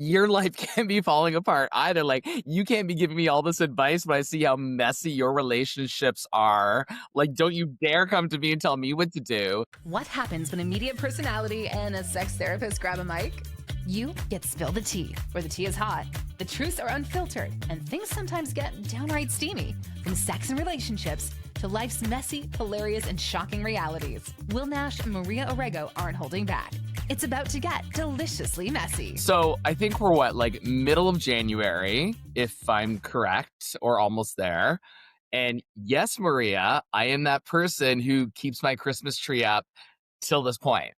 your life can't be falling apart either. Like, you can't be giving me all this advice when I see how messy your relationships are. Like, don't you dare come to me and tell me what to do. What happens when a media personality and a sex therapist grab a mic? You get Spill the Tea, where the tea is hot, the truths are unfiltered, and things sometimes get downright steamy. From sex and relationships to life's messy, hilarious, and shocking realities, Will Nash and Maria Orrego aren't holding back. It's about to get deliciously messy. So I think we're what, like middle of January, if I'm correct, or almost there. And yes, Maria, I am that person who keeps my Christmas tree up till this point.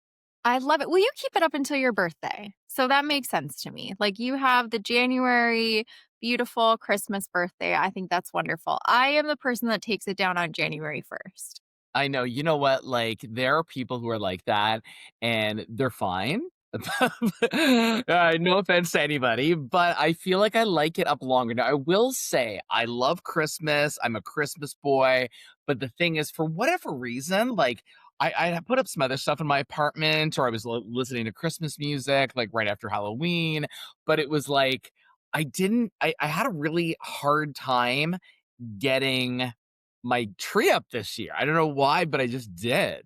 I love it. Well, you keep it up until your birthday. So that makes sense to me. Like you have the January beautiful Christmas birthday. I think that's wonderful. I am the person that takes it down on January 1st. I know, you know what? Like, there are people who are like that, and they're fine. No offense to anybody, but I feel like I like it up longer. Now, I will say I love Christmas. I'm a Christmas boy, but the thing is, for whatever reason, like I had put up some other stuff in my apartment, or I was listening to Christmas music like right after Halloween, but it was like I had a really hard time getting my tree up this year. I don't know why, but I just did.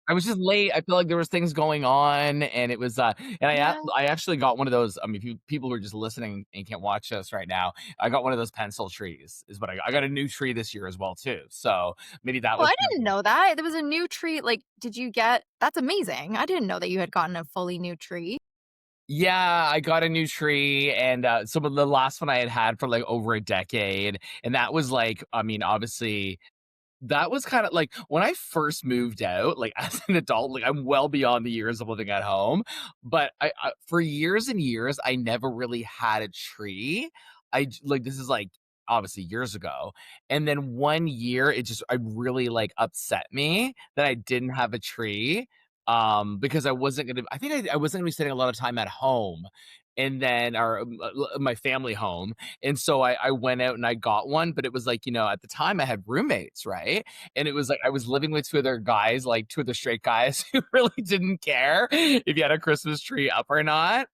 I was just late. I feel like there was things going on, and it was, and Yeah. I actually got one of those. I mean, if you people who are just listening and can't watch us right now, I got one of those pencil trees. Is what I got. I got a new tree this year as well too. So maybe that Well, was I didn't know that. There was a new tree. Like, did you get that's amazing. I didn't know that you had gotten a fully new tree. yeah. I got a new tree, and some of the last one I had for like over a decade, and that was like, I mean, obviously that was kinda like, when I first moved out, like, as an adult, like, I'm well beyond the years of living at home, but I for years and years, I never really had a tree. Like, this is, like, obviously years ago, and then one year, it really, like, upset me that I didn't have a tree, because I think I wasn't gonna be spending a lot of time at home, and then or, my family home, and so I went out and I got one, but it was like, at the time I had roommates, right? And it was like I was living with two other guys, like two other straight guys who really didn't care if you had a Christmas tree up or not.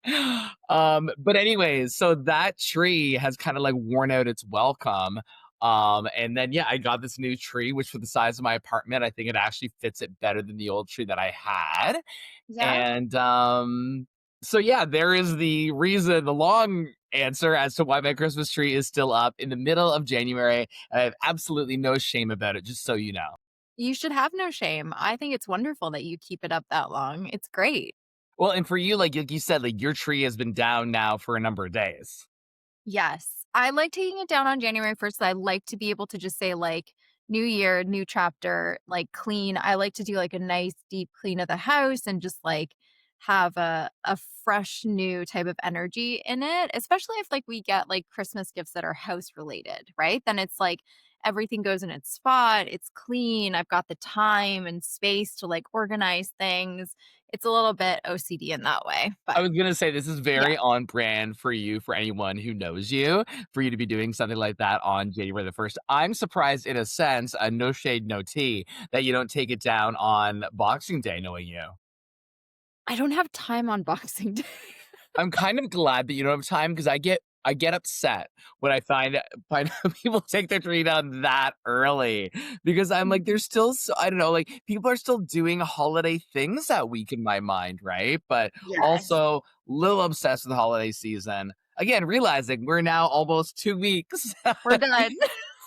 But anyways, so that tree has kind of like worn out its welcome. And then yeah, I got this new tree, which for the size of my apartment, I think it actually fits it better than the old tree that I had. Yeah. And so yeah, there is the reason, the long answer as to why my Christmas tree is still up in the middle of January. I have absolutely no shame about it, just so you know. You should have no shame. I think it's wonderful that you keep it up that long. It's great. Well, and for you, like you said, like your tree has been down now for a number of days. Yes. I like taking it down on January 1st. I like to be able to just say, like, new year, new chapter, like clean. I like to do like a nice deep clean of the house and just like have a fresh new type of energy in it, especially if like we get like Christmas gifts that are house related, right? Then it's like everything goes in its spot. It's clean. I've got the time and space to like organize things. It's a little bit OCD in that way, I but was gonna say this is yeah. very on brand for you, for anyone who knows you, for you to be doing something like that on January the 1st. I'm surprised in a sense, no shade, no tea, that you don't take it down on Boxing Day, knowing you. I don't have time on Boxing Day. I'm kind of glad that you don't have time because I get upset when I find people take their tree down that early because I'm like, there's still I don't know, like people are still doing holiday things that week in my mind, right? But Yes. also little obsessed with the holiday season. Again, realizing we're now almost 2 weeks. We're done.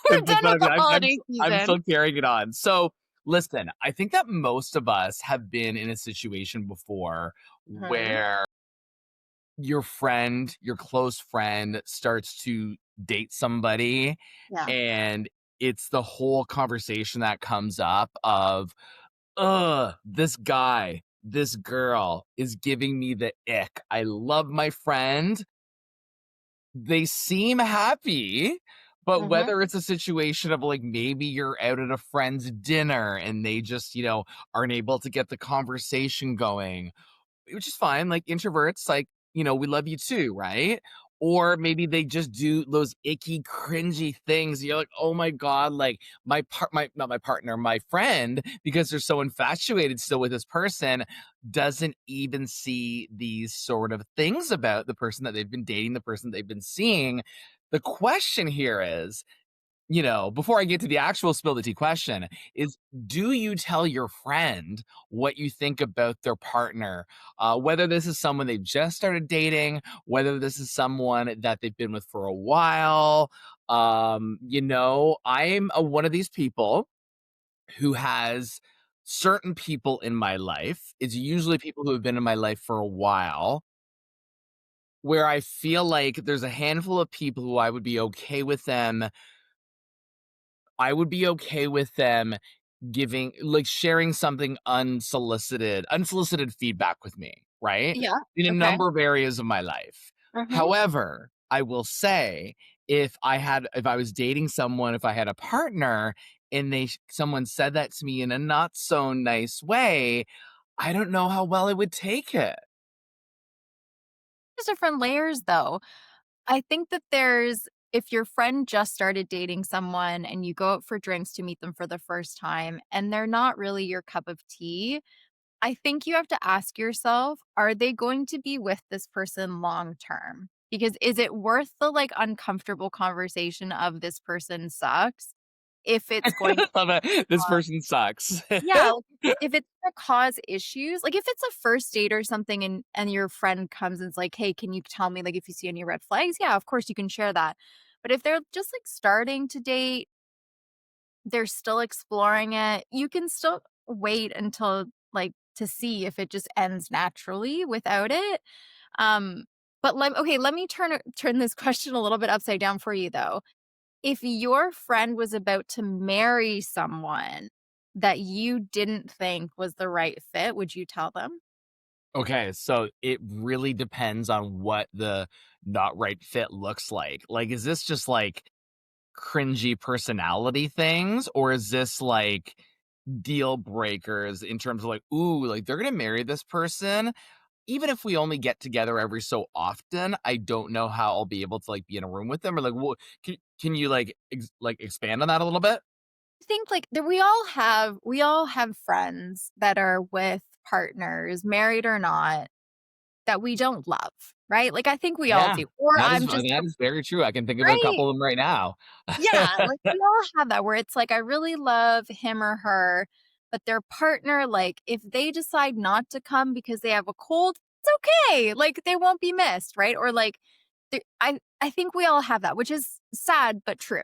We're But done I with mean, the holiday I'm season. still carrying it on. So listen, I think that most of us have been in a situation before Mhm. where your close friend starts to date somebody, Yeah. and it's the whole conversation that comes up of, this guy, this girl is giving me the ick. I love my friend. They seem happy, but Mhm. whether it's a situation of like maybe you're out at a friend's dinner and they just, aren't able to get the conversation going, which is fine. Like introverts, like, we love you too, right? or maybe they just do those icky, cringy things. You're like, "Oh my god," like, my not my partner, my friend, because they're so infatuated still with this person, doesn't even see these sort of things about the person that they've been dating, the person they've been seeing. The question here is, before I get to the actual spill the tea question, is do you tell your friend what you think about their partner? Whether this is someone they've just started dating, whether this is someone that they've been with for a while. I'm one of these people who has certain people in my life. It's usually people who have been in my life for a while, where I feel like there's a handful of people who I would be okay with them giving like, sharing something unsolicited feedback with me, right? Yeah. In a Okay. number of areas of my life. Mhm. However, I will say, if I was dating someone, if I had a partner and someone said that to me in a not so nice way, I don't know how well I would take it. There's different layers though. I think that there's if your friend just started dating someone and you go out for drinks to meet them for the first time and they're not really your cup of tea, I think you have to ask yourself, are they going to be with this person long term? Because is it worth the like uncomfortable conversation of this person sucks if it's going to Love it. This cause person sucks. yeah, like, if it's gonna cause issues, like if it's a first date or something and your friend comes and is like, "Hey, can you tell me like if you see any red flags?" Yeah, of course you can share that. But if they're just like starting to date, they're still exploring it, you can still wait until like to see if it just ends naturally without it. Um, but okay, let me turn this question a little bit upside down for you though. If your friend was about to marry someone that you didn't think was the right fit, would you tell them? Okay, so it really depends on what the not right fit looks like. Like, is this just like cringy personality things, or is this like deal breakers in terms of like, ooh, like they're gonna marry this person? Even if we only get together every so often, I don't know how I'll be able to like be in a room with them, or like, what can you like expand on that a little bit? I think like that we all have friends that are with partners, married or not, that we don't love, right? Like I think we all Yeah, do. Or that is I'm just that is very true. I can think of a right. couple of them right now. Yeah, like, we all have that where it's like, I really love him or her, but their partner, like, if they decide not to come because they have a cold, it's okay, like, they won't be missed, right? Or, like, I think we all have that, which is sad but true.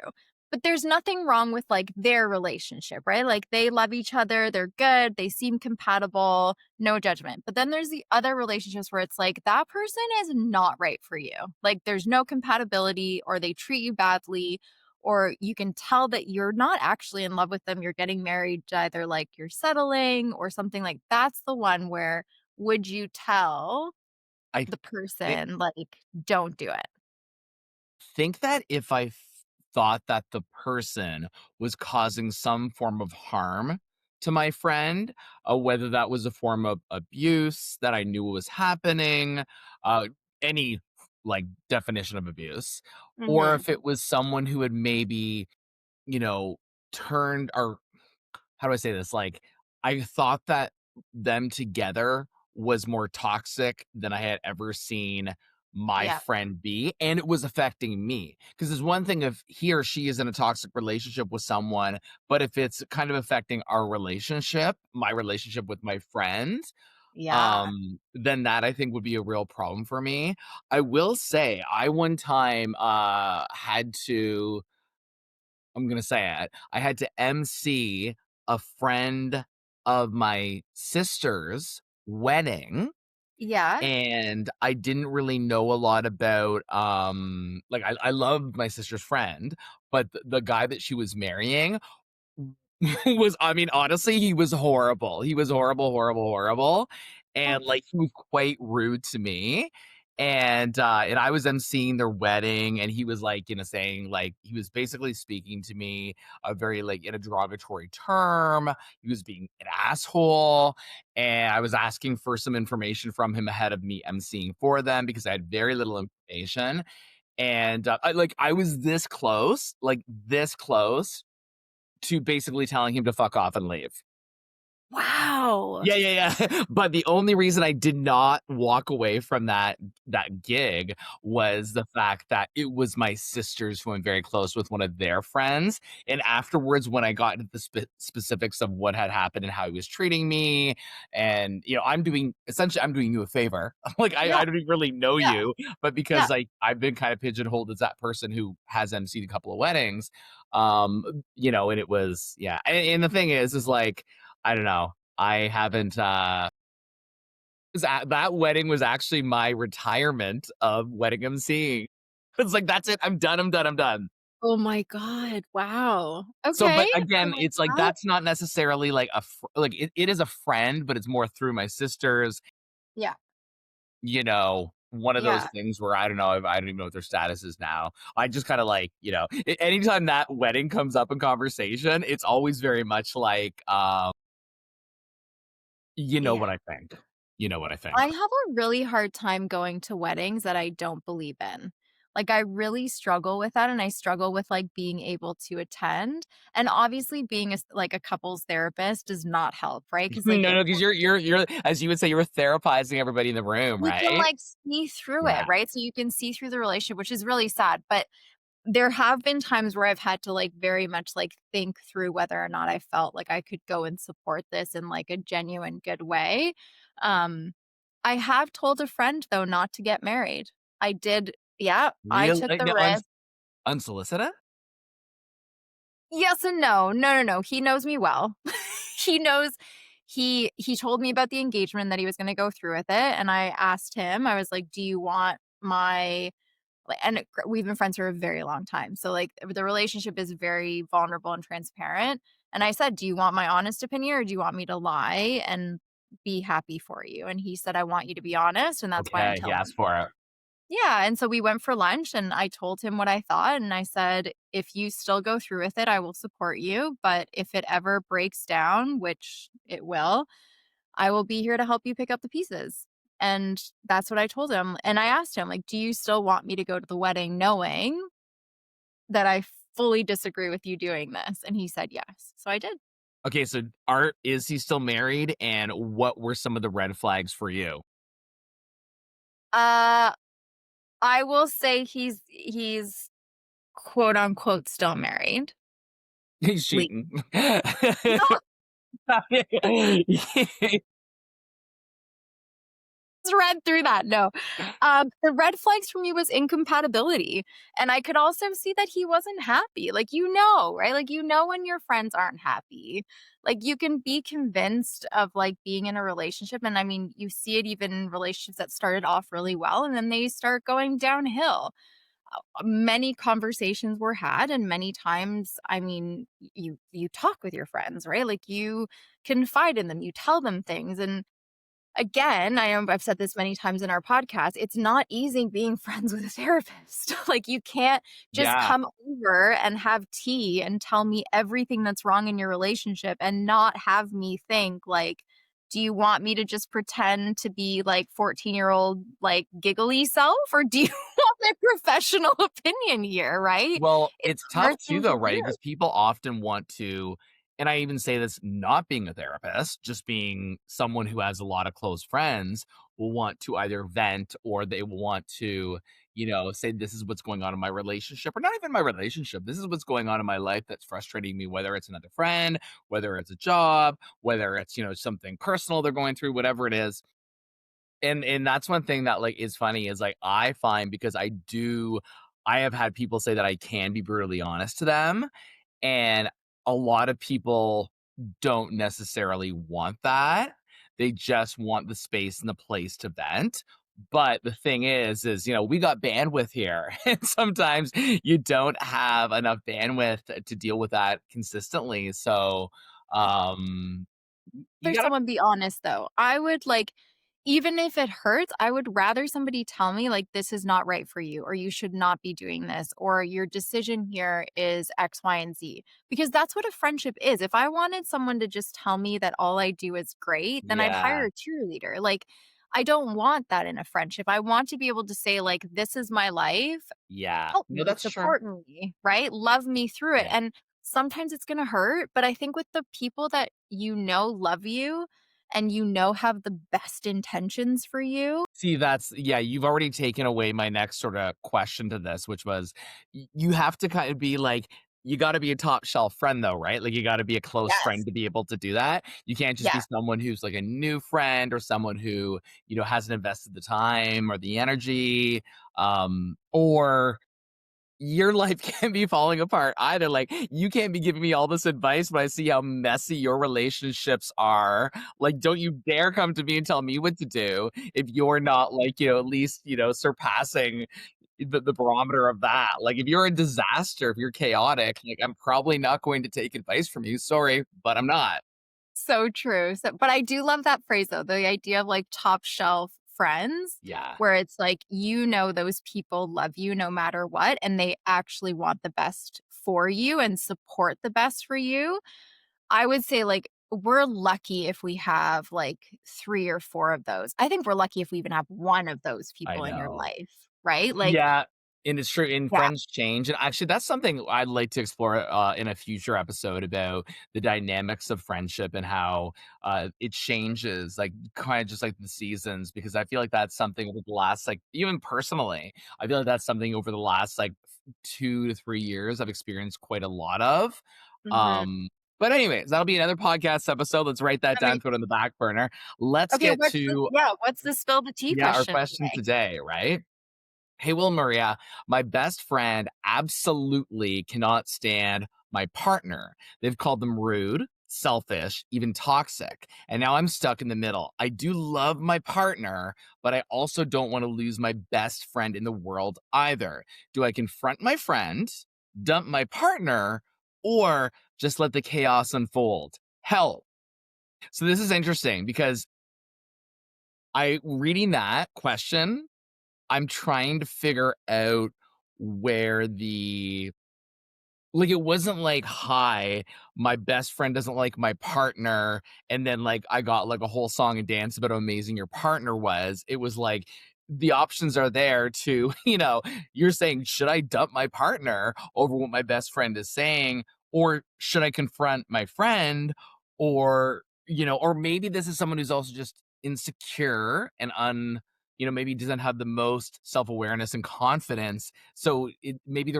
But there's nothing wrong with, like, their relationship, right? Like, they love each other, they're good, they seem compatible, no judgment. But then there's the other relationships where it's like, that person is not right for you. Like, there's no compatibility or they treat you badly or you can tell that you're not actually in love with them, you're getting married to either like you're settling or something like that's the one where would you tell I the thi person like don't do it? think that if thought that the person was causing some form of harm to my friend, whether that was a form of abuse that I knew was happening, any like definition of abuse, or Mhm. if it was someone who had maybe, you know, turned or how do I say this? Like, I thought that them together was more toxic than I had ever seen my Yeah. friend be, and it was affecting me. Because there's one thing if he or she is in a toxic relationship with someone, but if it's kind of affecting our relationship, my relationship with my friend, Yeah. then that I think would be a real problem for me. I will say, I one time had to I'm gonna say it. I had to MC a friend of my sister's wedding, Yeah. and I didn't really know a lot about, like, I loved my sister's friend, but the guy that she was marrying was I mean, honestly, he was horrible. He was horrible, horrible, horrible, and, That's like, he was quite rude to me, and I was emceeing their wedding, and he was like, saying like he was basically speaking to me a very like in a derogatory term. He was being an asshole, and I was asking for some information from him ahead of me emceeing for them because I had very little information. And I was this close, like this close to basically telling him to fuck off and leave. Wow. Yeah, yeah, yeah. But the only reason I did not walk away from that gig was the fact that it was my sisters who I'm very close with, one of their friends. And afterwards, when I got into the specifics of what had happened and how he was treating me, and I'm doing you a favor. Like Yeah, I don't really know yeah, you, but yeah, because I've been kind of pigeonholed as that person who has emceed a couple of weddings, and it was yeah. And the thing is like I don't know. I haven't, that wedding was actually my retirement of wedding emceeing. It's like, "That's it. I'm done, I'm done, I'm done." oh my god, wow. So, Okay, but I again, like it's like, that. that's not necessarily like it is a friend, but it's more through my sisters, Yeah, one of those yeah, things where I don't even know what their status is now. I just kinda like, anytime that wedding comes up in conversation, it's always very much like, you know yeah. what I think. You know what I think. I have a really hard time going to weddings that I don't believe in. Like, I really struggle with that, and I struggle with, like, being able to attend, and obviously being like, a couples therapist does not help, right? Because like, No, it no, because you're as you would say, you were therapizing everybody in the room, you can, right? like, see through it, Yeah. right? So you can see through the relationship, which is really sad, but there have been times where I've had to, like, very much, like, think through whether or not I felt like I could go and support this in, like, a genuine good way. Um, I have told a friend, though, not to get married. I did yeah, I Real took the no, risk. unsolicited? Yes and no. No, no, no, he knows me well. He knows he told me about the engagement and that he was gonna go through with it, and I asked him, I was like, "Do you want my" we've been friends for a very long time. So like the relationship is very vulnerable and transparent. And I said, "Do you want my honest opinion or do you want me to lie and be happy for you?" And he said, "I want you to be honest, and that's why I'm Okay, he telling asked you." for it. Yeah, and so we went for lunch and I told him what I thought and I said, "If you still go through with it, I will support you, but if it ever breaks down, which it will, I will be here to help you pick up the pieces." And that's what I told him. And I asked him, like, "Do you still want me to go to the wedding knowing that I fully disagree with you doing this?" And he said yes. So I did. Okay, so Art, is he still married, and what were some of the red flags for you? Uh, I will say he's quote unquote still married. He's Le cheating. No, read through that, no. The red flags for me was incompatibility, and I could also see that he wasn't happy, like, right? Like, when your friends aren't happy. Like, you can be convinced of, like, being in a relationship, and I mean, you see it even in relationships that started off really well, and then they start going downhill. Many conversations were had, and many times, I mean, you talk with your friends, right? Like, you confide in them, you tell them things, and again, I know I've said this many times in our podcast, it's not easy being friends with a therapist. Like, you can't just Yeah. come over and have tea and tell me everything that's wrong in your relationship and not have me think, like, do you want me to just pretend to be like 14-year-old, like giggly self? Or do you want my professional opinion here? Right? Well, It's it's a tough hard too thing to though, do. right? Because people often want to, and I even say this not being a therapist, just being someone who has a lot of close friends, will want to either vent or they will want to, say this is what's going on in my relationship, or not even my relationship. This is what's going on in my life that's frustrating me, whether it's another friend, whether it's a job, whether it's, something personal they're going through, whatever it is. And that's one thing that, like, is funny is, like, I find because I have had people say that I can be brutally honest to them, and a lot of people don't necessarily want that. They just want the space and the place to vent. But the thing is, we got bandwidth here, and sometimes you don't have enough bandwidth to deal with that consistently. So, um, you There's gotta someone be honest though. I would like even if it hurts, I would rather somebody tell me, like, "This is not right for you," or "You should not be doing this," or "Your decision here is X, Y, and Z." Because that's what a friendship is. If I wanted someone to just tell me that all I do is great, then I'd hire Yeah. a cheerleader. Like, I don't want that in a friendship. I want to be able to say, like, "This is my life. Yeah. Help No, me, that's true. support me," right? Love me through it. Yeah. And sometimes it's gonna hurt, but I think with the people that love you and have the best intentions for you. See, that's yeah, you've already taken away my next sorta question to this, which was you have to kind of be like you gotta be a top shelf friend though, right? Like, you gotta be a close friend Yes. to be able to do that. You can't just be Yeah. someone who's, like, a new friend or someone who, hasn't invested the time or the energy, or your life can be falling apart either. Like, you can't be giving me all this advice, but I see how messy your relationships are. Like, don't you dare come to me and tell me what to do if you're not like, at least, surpassing the barometer of that. Like, if you're a disaster, if you're chaotic, like, I'm probably not going to take advice from you. Sorry, but I'm not. So true. So but I do love that phrase though, the idea of like top shelf friends, Yeah, where it's like, those people love you no matter what, and they actually want the best for you and support the best for you. I would say, like, we're lucky if we have, like, 3 or 4 of those. I think we're lucky if we even have 1 of those I people in your know. life, right? Like, Yeah, and it's true, and yeah. friends change, and actually, that's something I'd like to explore, in a future episode about the dynamics of friendship and how, it changes, like, kinda just like the seasons, because I feel like that's something over the last, like even personally, I feel like that's something over the last, like, 2 to 3 years I've experienced quite a lot of, Mhm. um, but anyways, that'll be another podcast episode, let's write that That down, makes put it on the back burner. Let's okay, get to what's the spill the tea yeah, our question question today? today, right? Hey, Will Maria, my best friend absolutely cannot stand my partner. They've called them rude, selfish, even toxic. And now I'm stuck in the middle. I do love my partner, but I also don't want to lose my best friend in the world either. Do I confront my friend, dump my partner, or just let the chaos unfold? Help. So this is interesting because I reading that question I'm trying to figure out where the like, it wasn't like, "Hi, my best friend doesn't like my partner," and then, like, I got, like, a whole song and dance about how amazing your partner was. It was like, the options are there to you're saying, "Should I dump my partner over what my best friend is saying, or should I confront my friend?" Or maybe this is someone who's also just insecure and maybe doesn't have the most self-awareness and confidence so maybe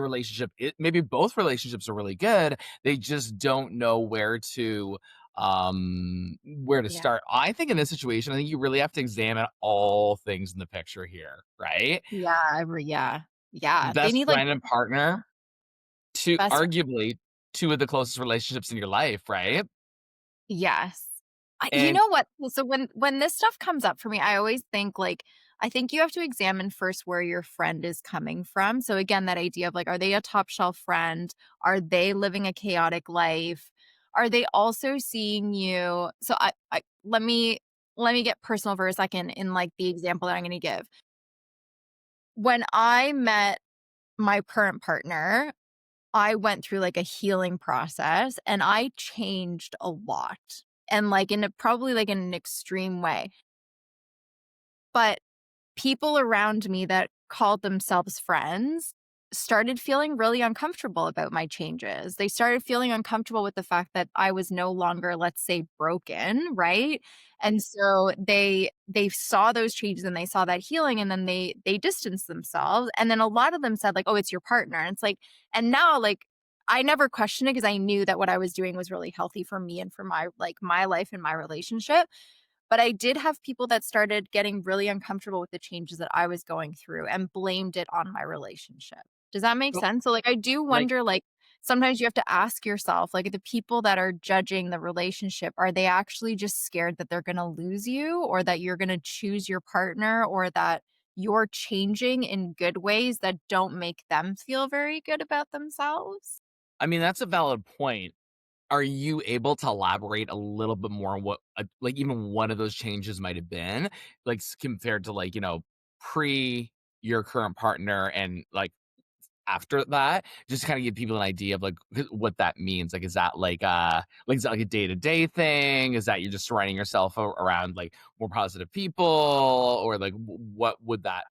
maybe both relationships are really good. They just don't know where to Yeah. start. I think in this situation, I think you really have to examine all things in the picture here, right? Yeah, yeah. Yeah, they Best need, like, friend and partner, to best arguably two of the closest relationships in your life, right? yes. You And know what? So when this stuff comes up for me, I always think, like, I think you have to examine first where your friend is coming from. So again, that idea of, like, are they a top shelf friend? Are they living a chaotic life? Are they also seeing you so I let me get personal for a second in, like, the example that I'm gonna give. When I met my current partner, I went through, like, a healing process, and I changed a lot, and, like, in a probably, like, in an extreme way. But people around me that called themselves friends started feeling really uncomfortable about my changes. They started feeling uncomfortable with the fact that I was no longer, let's say, broken, right? And so they saw those changes and they saw that healing and then they distanced themselves. And then a lot of them said like, "Oh, it's your partner." And it's like and now like I never questioned it because I knew that what I was doing was really healthy for me and for my life and my relationship. But I did have people that started getting really uncomfortable with the changes that I was going through and blamed it on my relationship. Does that make so, sense? So, like, I do like, wonder, like, sometimes you have to ask yourself, like, the people that are judging the relationship, are they actually just scared that they're gonna lose you or that you're gonna choose your partner or that you're changing in good ways that don't make them feel very good about themselves? I mean, that's a valid point. are you able to elaborate a little bit more on what, like, even one of those changes might have been? Like, compared to, like, pre your current partner and, like, after that? Just to kinda give people an idea of, like, what that means. Like, is that is that like a day-to-day thing? Is that you're just surrounding yourself around, like, more positive people? Or, like, what would that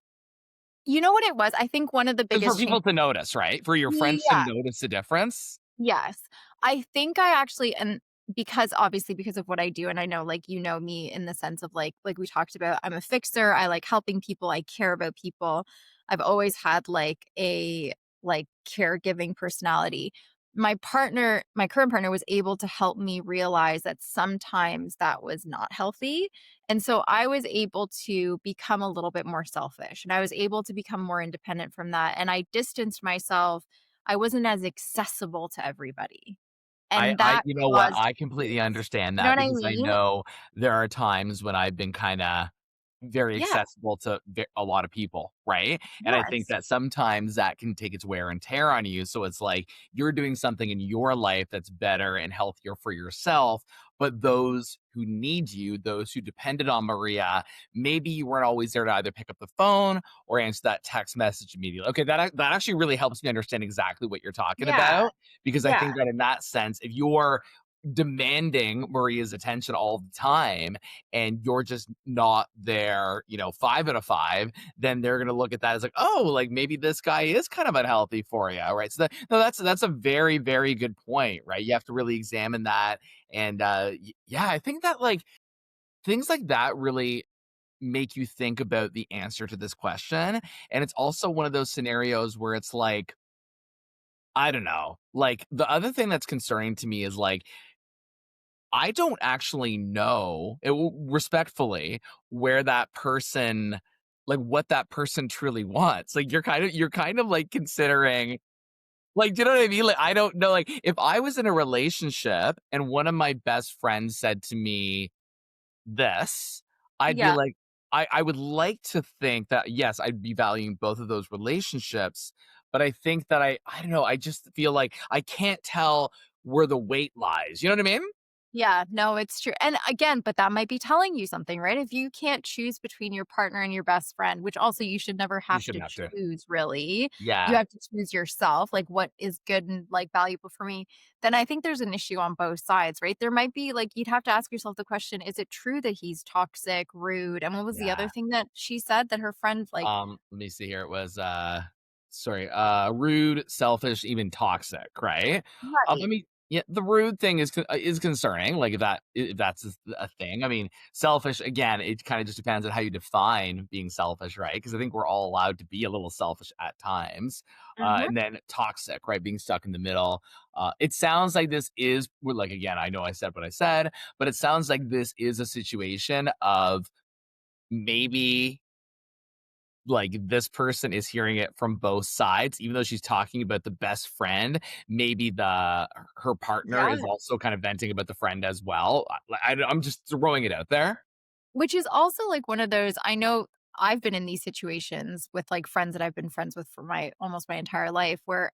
You know what it was? I think one of the just for biggest people changes. to notice, right? For your friends to Yeah. notice the difference? Yes. I think I actually, and because obviously because of what I do, and I know, like, you know me in the sense of like we talked about, I'm a fixer, I like helping people, I care about people. I've always had like a like caregiving personality. My current partner was able to help me realize that sometimes that was not healthy. And so I was able to become a little bit more selfish and I was able to become more independent from that. And I distanced myself. I wasn't as accessible to everybody, and I that you know what? caused I completely issues. understand You know that what I because I mean? know there are times when I've been kinda very Yeah. accessible to a lot of people, right? And I think Yes. that sometimes that can take its wear and tear on you. So it's like you're doing something in your life that's better and healthier for yourself. But those who need you, those who depended on Maria, maybe you weren't always there to either pick up the phone or answer that text message immediately. Okay, that actually really helps me understand exactly what you're talking Yeah. about because I Yeah. think that in that sense, if you're demanding Maria's attention all the time and you're just not there, 5 out of 5, then they're gonna look at that as like, "Oh, like, maybe this guy is kind of unhealthy for you," right? So that no, that's a very, very good point, right? You have to really examine that, and, yeah, I think that, like, things like that really make you think about the answer to this question, and it's also one of those scenarios where it's like, I don't know, like, the other thing that's concerning to me is, like, I don't actually know, respectfully, where that person like, what that person truly wants. Like, you're kind of, like, considering like, do you know what I mean? Like, I don't know, like, if I was in a relationship and one of my best friends said to me this, I'd be Yeah. like, I would like to think that, yes, I'd be valuing both of those relationships, but I think that I don't know, I just feel like I can't tell where the weight lies. You know what I mean? Yeah, no, it's true. And again, but that might be telling you something, right? If you can't choose between your partner and your best friend, which also you should never You have to shouldn't have to. choose really. You Yeah. have to choose yourself, like what is good and like valuable for me. Then I think there's an issue on both sides, right? There might be like you'd have to ask yourself the question, is it true that he's toxic, rude? And what was the other Yeah. thing that she said that her friend like Let me see here. It was sorry, rude, selfish, even toxic, right? I right. mean, yeah, the rude thing is concerning. Like if that's a thing. I mean, selfish again. It kind of just depends on how you define being selfish, right? Because I think we're all allowed to be a little selfish at times. Mhm. And then toxic, right? Being stuck in the middle. It sounds like this is we're like again. I know I said what I said, but it sounds like this is a situation of maybe like this person is hearing it from both sides, even though she's talking about the best friend, maybe her partner Yeah. is also kind of venting about the friend as well. I'm just throwing it out there. Which is also, like, one of those I know I've been in these situations with, like, friends that I've been friends with for my almost my entire life where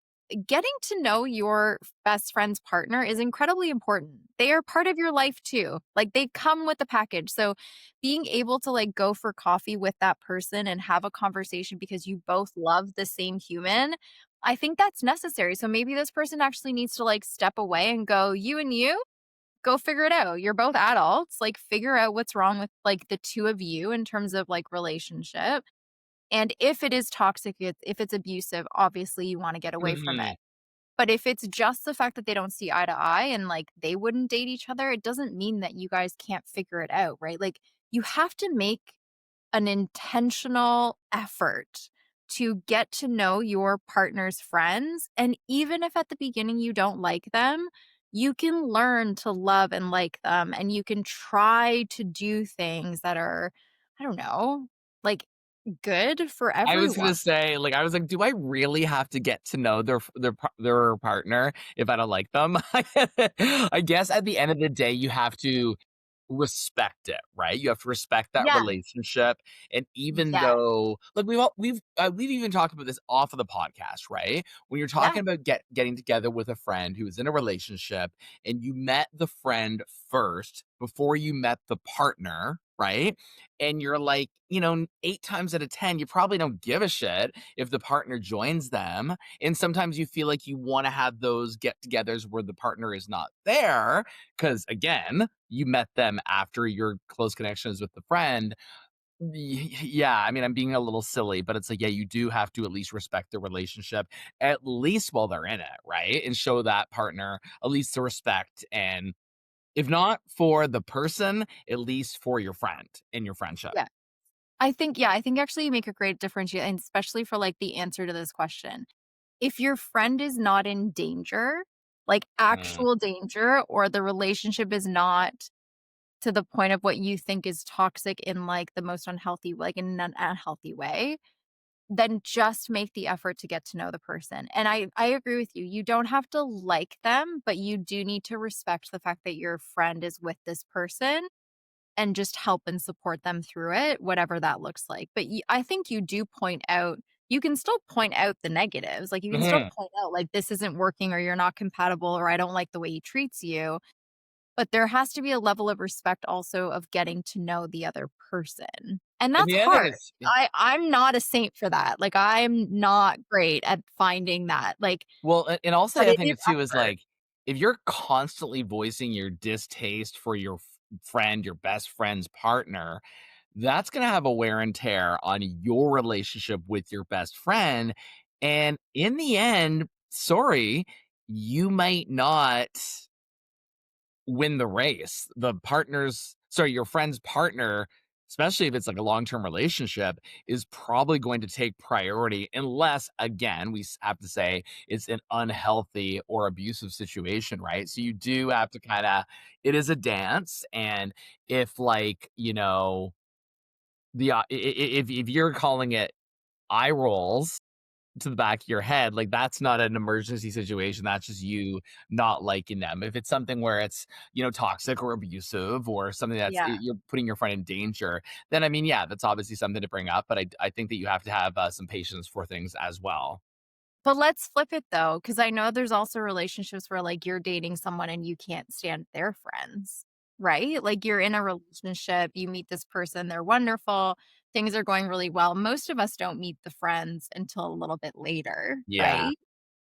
getting to know your best friend's partner is incredibly important. They are part of your life too. Like, they come with the package. So, being able to, like, go for coffee with that person and have a conversation because you both love the same human, I think that's necessary. So, maybe this person actually needs to, like, step away and go, "You and you? Go figure it out. You're both adults, like, figure out what's wrong with, like, the 2 of you in terms of, like, relationship, and if it is toxic, if it's abusive, obviously, you wanna get away from Mhm. it. But if it's just the fact that they don't see eye to eye and, like, they wouldn't date each other, it doesn't mean that you guys can't figure it out, right? Like, you have to make an intentional effort to get to know your partner's friends. And even if at the beginning you don't like them, you can learn to love and like them. And you can try to do things that are, I don't know, like good for I was everyone. gonna say, like, I was like, do I really have to get to know their partner if I don't like them? I guess at the end of the day, you have to respect it, right? You have to respect that Yeah. relationship, and even Yes. though like, we've even talked about this off of the podcast, right? When you're Yeah. talking about getting together with a friend who is in a relationship, and you met the friend first before you met the partner, right? And you're like, 8 times out of 10, you probably don't give a shit if the partner joins them, and sometimes you feel like you wanna have those get-togethers where the partner is not there, because again, you met them after your close connections with the friend. Yeah, I mean, I'm being a little silly, but it's like, yeah, you do have to at least respect the relationship, at least while they're in it, right? And show that partner at least the respect, and if not for the person, at least for your friend and your friendship. Yeah. I think actually you make a great differentiate, and especially for like the answer to this question. If your friend is not in danger, like Mm. actual danger, or the relationship is not to the point of what you think is toxic in like the most unhealthy, like in an unhealthy way, then just make the effort to get to know the person. And I agree with you. You don't have to like them, but you do need to respect the fact that your friend is with this person and just help and support them through it, whatever that looks like. But I think you do point out, you can still point out the negatives. Like you can still Mhm. point out, like, this isn't working, or you're not compatible, or I don't like the way he treats you. But there has to be a level of respect also of getting to know the other person. And In that's the end, hard. it's I'm not a saint for that. Like I'm not great at finding that. Like, well, and also but the other it thing is too is effort. like, if you're constantly voicing your distaste for your friend, your best friend's partner, that's gonna have a wear and tear on your relationship with your best friend, and in the end, sorry, you might not win the race. Your friend's partner, especially if it's like a long-term relationship, is probably going to take priority unless, again, have to say it's an unhealthy or abusive situation, right? So you do have to it is a dance. And if like, if you're calling it eye rolls to the back of your head, like, that's not an emergency situation, that's just you not liking them. If it's something where it's, toxic or abusive or something Yeah. you're putting your friend in danger, then, I mean, yeah, that's obviously something to bring up, but I think that you have to have, some patience for things as well. But let's flip it though, because I know there's also relationships where like you're dating someone and you can't stand their friends, right? Like you're in a relationship, you meet this person, they're wonderful, things are going really well. Most of us don't meet the friends until a little bit later, Yeah. right?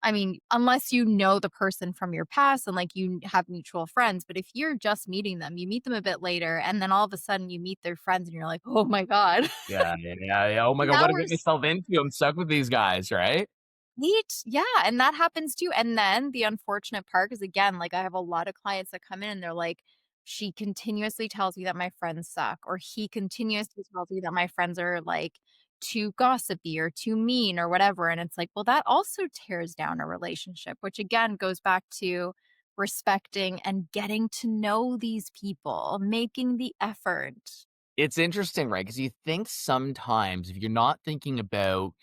I mean, unless you know the person from your past and like you have mutual friends, but if you're just meeting them, you meet them a bit later and then all of a sudden you meet their friends and you're like, "Oh my god." Yeah, yeah, yeah, yeah, oh my god, Now what did I we're get myself into? I'm stuck with these guys, right? Neat. Yeah, and that happens too, and then the unfortunate part is, again, like, I have a lot of clients that come in and they're like, "She continuously tells me that my friends suck," or, "He continuously tells me that my friends are, like, too gossipy or too mean," or whatever, and it's like, well, that also tears down a relationship, which again goes back to respecting and getting to know these people, making the effort. It's interesting, right? Because you think sometimes if you're not thinking about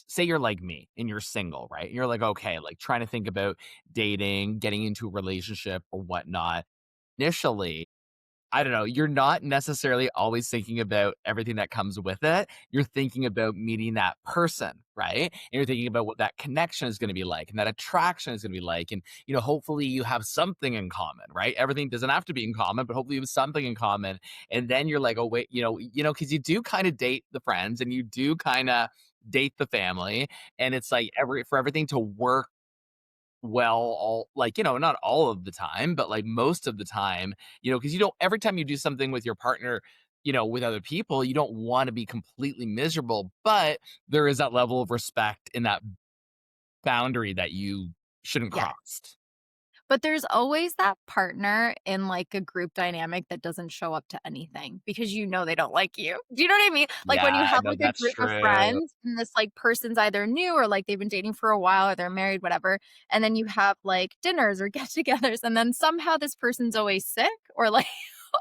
say you're like me and you're single, right? And you're like, okay, like trying to think about dating, getting into a relationship or whatnot. Initially, I don't know, you're not necessarily always thinking about everything that comes with it. You're thinking about meeting that person, right? And you're thinking about what that connection is going to be like and that attraction is going to be like. And, hopefully you have something in common, right? Everything doesn't have to be in common, but hopefully you have something in common. And then you're like, oh, wait, because you do kind of date the friends and you do kind of date the family. And it's like for everything to work well, not all of the time, but like most of the time, because you don't every time you do something with your partner, with other people, you don't want to be completely miserable, but there is that level of respect in that boundary that you shouldn't Yeah. cross. But there's always that partner in, like, a group dynamic that doesn't show up to anything because you know they don't like you. Do you know what I mean? Like, when you Yeah, have, no, like, a that's group of true. friends and this, like, person's either new or, like, they've been dating for a while or they're married, whatever, and then you have, like, dinners or get-togethers, and then somehow this person's always sick or, like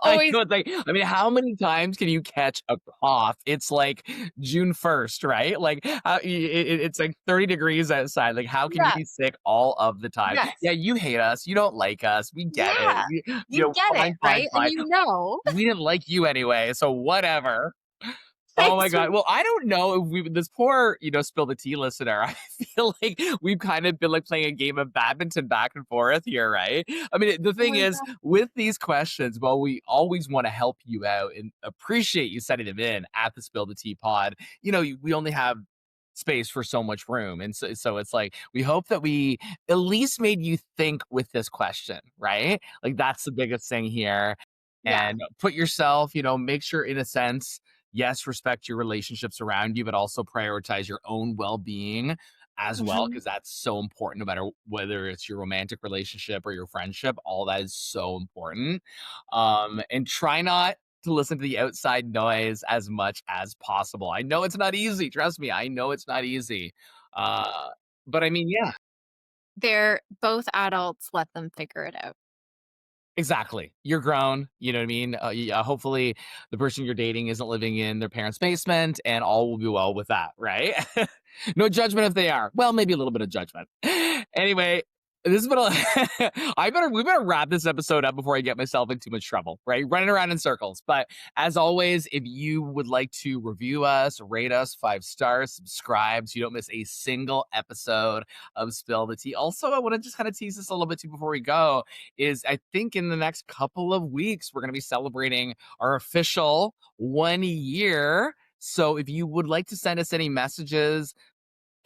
I Always know, it's like, I mean, how many times can you catch a cough? It's like June 1st, right? Like, it's like 30 degrees outside. Like, how can you yes, be sick all of the time? Yeah, yes. you hate us. You don't like us. We get it. Yeah. You You know, get it, fine, fine, right? And fine. you know. We didn't like you anyway, so whatever. I Oh my god. swear. Well, I don't know if we this poor, spill the tea listener. I feel like we've kind of been like playing a game of badminton back and forth here, right? I mean, the Oh thing my is, god. with these questions, well, we always want to help you out and appreciate you sending them in at the Spill the Tea Pod. We only have space for so much room. And so it's like we hope that we at least made you think with this question, right? Like that's the biggest thing here. Yeah. And put yourself, make sure in a sense, yes, respect your relationships around you, but also prioritize your own well-being as well, Mhm. because that's so important no matter whether it's your romantic relationship or your friendship. All that is so important. And try not to listen to the outside noise as much as possible. I know it's not easy. Trust me, I know it's not easy. Uh, but I mean, yeah, They're both adults, let them figure it out. exactly. You're grown, you know what I mean? Yeah, hopefully the person you're dating isn't living in their parents' basement and all will be well with that, right? No judgment if they are. Well, maybe a little bit of judgment. Anyway, this has been we better wrap this episode up before I get myself in too much trouble, right? Running around in circles. But as always, if you would like to review us, rate us 5 stars, subscribe so you don't miss a single episode of Spill the Tea. Also, I want to just kind of tease this a little bit too before we go is I think in the next couple of weeks, we're going to be celebrating our official 1 year. So if you would like to send us any messages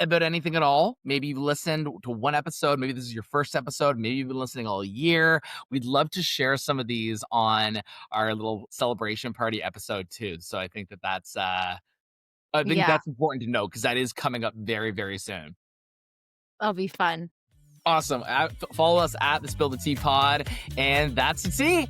about anything at all, maybe you've listened to one episode, maybe this is your first episode, maybe you've been listening all year, we'd love to share some of these on our little celebration party episode too. So I think I think Yeah, that's important to know because that is coming up very, very soon. that'll be fun. Awesome. Follow us at the Spill the Tea Pod, and that's the tea.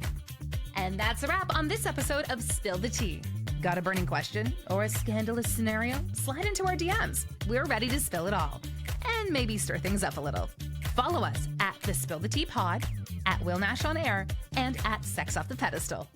And that's a wrap on this episode of Spill the Tea. Got a burning question or a scandalous scenario? Slide into our DMs. We're ready to spill it all and maybe stir things up a little. Follow us at the Spill the Tea Pod, at Will Nash on Air, and at Sex Off the Pedestal.